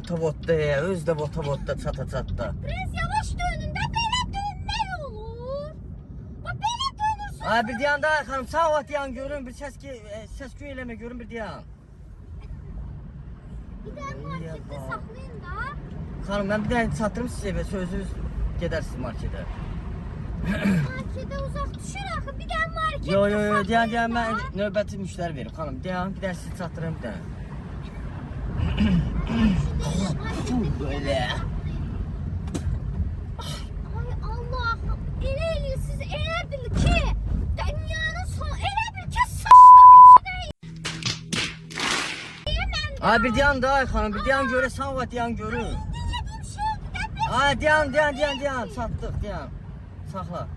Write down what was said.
Votavodda ya, öz de Votavodda çata. Biraz yavaş dönün de belə dönmək olur. Bax belə dönürsün. Ay bir dayan daha xanım, sağ ol dayan görün, bir ses küy eləmə görün bir dayan. Bir də marketdə saxlayın da. Xanım ben bir dənə çatırım sizə və sözünüz gedərsiniz markete. Marketə uzaq düşür axı, bir də marketdə Yo, saxlayın dayan da. mən növbəti müştəri verim xanım. Dayan, bir dənə sizi çatırım bir dənə. Böyle. Ay Allah'ım, elə eləyirsiniz, elə bil ki, dünyanın son, elə bil ki, Ay bir dayan da ay xanım, bir dayan görə, sağ ol dayan görün. Dediğim şeydi de Ay dayan, çatdıq, dayan. Saxla.